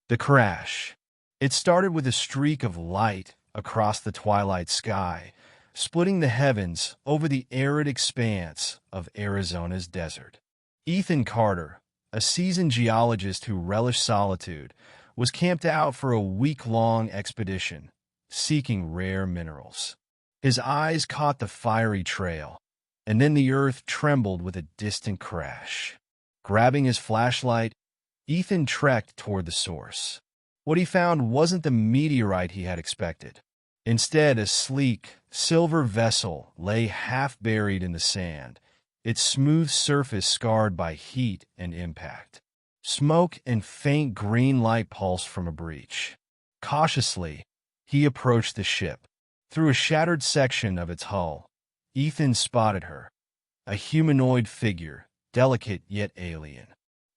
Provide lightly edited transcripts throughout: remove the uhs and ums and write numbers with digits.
The crash. It started with a streak of light across the twilight sky, splitting the heavens over the arid expanse of Arizona's desert. Ethan Carter, a seasoned geologist who relished solitude, was camped out for a week-long expedition, seeking rare minerals. His eyes caught the fiery trail, and then the earth trembled with a distant crash. Grabbing his flashlight, Ethan trekked toward the source. What he found wasn't the meteorite he had expected. Instead, a sleek, silver vessel lay half-buried in the sand, its smooth surface scarred by heat and impact. Smoke and faint green light pulsed from a breach. Cautiously, he approached the ship. Through a shattered section of its hull, Ethan spotted her, a humanoid figure, delicate yet alien.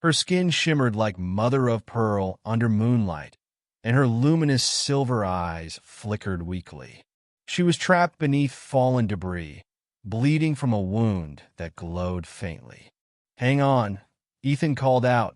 Her skin shimmered like mother-of-pearl under moonlight, and her luminous silver eyes flickered weakly. She was trapped beneath fallen debris, bleeding from a wound that glowed faintly. "Hang on," Ethan called out,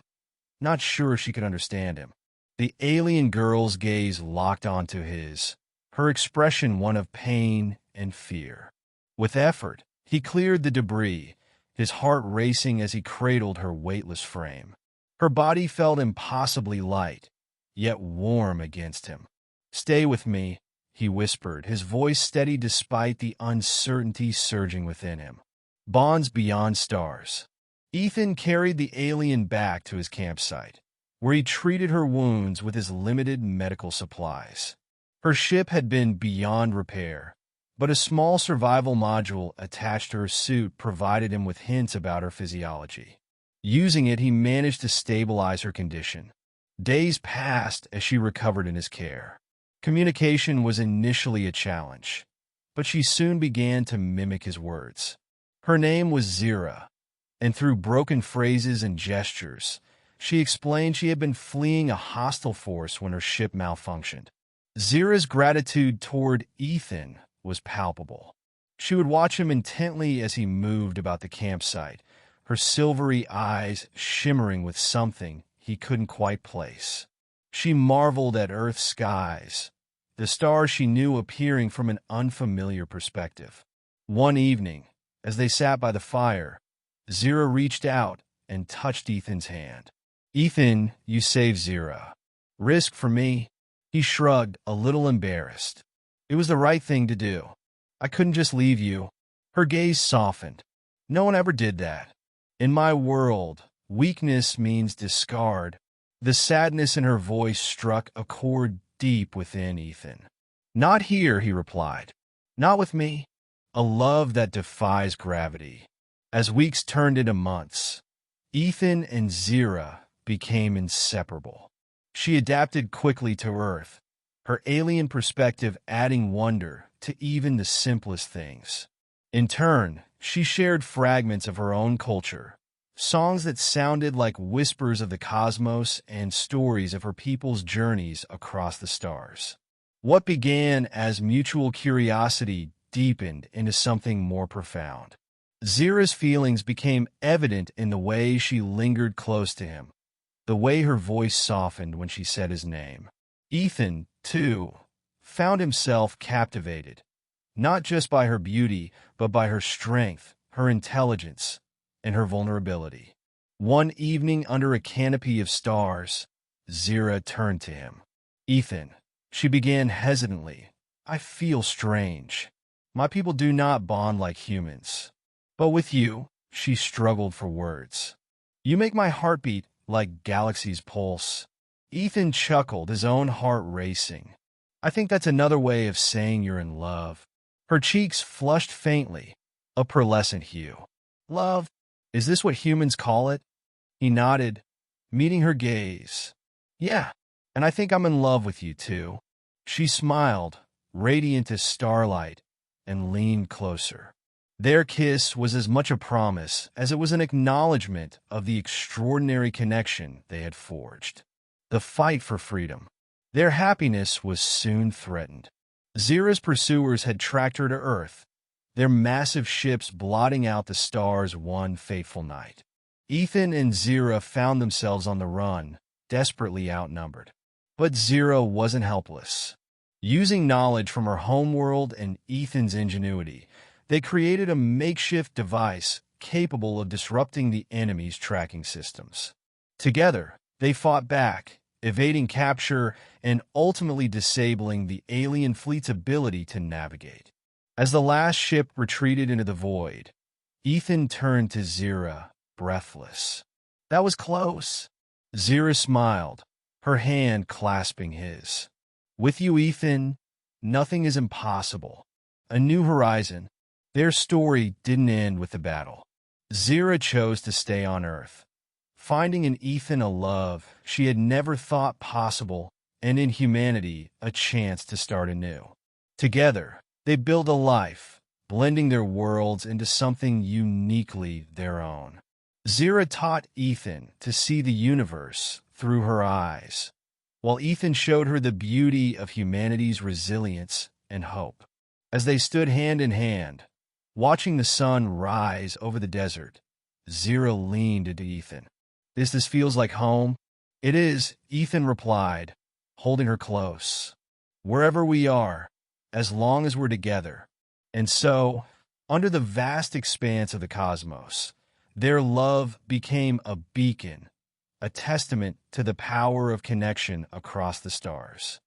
not sure she could understand him. The alien girl's gaze locked onto his, her expression one of pain and fear. With effort, he cleared the debris, his heart racing as he cradled her weightless frame. Her body felt impossibly light, yet warm against him. "Stay with me," he whispered, his voice steady despite the uncertainty surging within him. Bonds beyond stars. Ethan carried the alien back to his campsite, where he treated her wounds with his limited medical supplies. Her ship had been beyond repair, but a small survival module attached to her suit provided him with hints about her physiology. Using it, he managed to stabilize her condition. Days passed as she recovered in his care. Communication was initially a challenge, but she soon began to mimic his words. Her name was Zira, and through broken phrases and gestures, she explained she had been fleeing a hostile force when her ship malfunctioned. Zira's gratitude toward Ethan was palpable. She would watch him intently as he moved about the campsite, her silvery eyes shimmering with something he couldn't quite place. She marveled at Earth's skies, the stars she knew appearing from an unfamiliar perspective. One evening, as they sat by the fire, Zira reached out and touched Ethan's hand. "Ethan, you saved Zira. Risk for me?" He shrugged, a little embarrassed. "It was the right thing to do. I couldn't just leave you." Her gaze softened. "No one ever did that. In my world, weakness means discard." The sadness in her voice struck a chord deep within Ethan. "Not here," he replied. "Not with me." A love that defies gravity. As weeks turned into months, Ethan and Zira became inseparable. She adapted quickly to Earth, her alien perspective adding wonder to even the simplest things. In turn, she shared fragments of her own culture, songs that sounded like whispers of the cosmos and stories of her people's journeys across the stars. What began as mutual curiosity deepened into something more profound. Zira's feelings became evident in the way she lingered close to him, the way her voice softened when she said his name. Ethan, too, found himself captivated, not just by her beauty, but by her strength, her intelligence, and her vulnerability. One evening under a canopy of stars, Zira turned to him. "Ethan," she began hesitantly, "I feel strange. My people do not bond like humans. But with you," she struggled for words. "You make my heartbeat like galaxies pulse." Ethan chuckled, his own heart racing. "I think that's another way of saying you're in love." Her cheeks flushed faintly, a pearlescent hue. "Love? Is this what humans call it?" He nodded, meeting her gaze. "Yeah, and I think I'm in love with you, too." She smiled, radiant as starlight, and leaned closer. Their kiss was as much a promise as it was an acknowledgement of the extraordinary connection they had forged. The fight for freedom. Their happiness was soon threatened. Zira's pursuers had tracked her to Earth, their massive ships blotting out the stars one fateful night. Ethan and Zira found themselves on the run, desperately outnumbered. But Zira wasn't helpless. Using knowledge from her homeworld and Ethan's ingenuity, they created a makeshift device capable of disrupting the enemy's tracking systems. Together, they fought back, evading capture and ultimately disabling the alien fleet's ability to navigate. As the last ship retreated into the void, Ethan turned to Zira, breathless. "That was close." Zira smiled, her hand clasping his. "With you, Ethan, nothing is impossible." A new horizon. Their story didn't end with the battle. Zira chose to stay on Earth, finding in Ethan a love she had never thought possible and in humanity a chance to start anew. Together, they built a life, blending their worlds into something uniquely their own. Zira taught Ethan to see the universe through her eyes, while Ethan showed her the beauty of humanity's resilience and hope. As they stood hand in hand, watching the sun rise over the desert, Zira leaned into Ethan. This feels like home." "It is," Ethan replied, holding her close. "Wherever we are, as long as we're together." And so, under the vast expanse of the cosmos, their love became a beacon, a testament to the power of connection across the stars.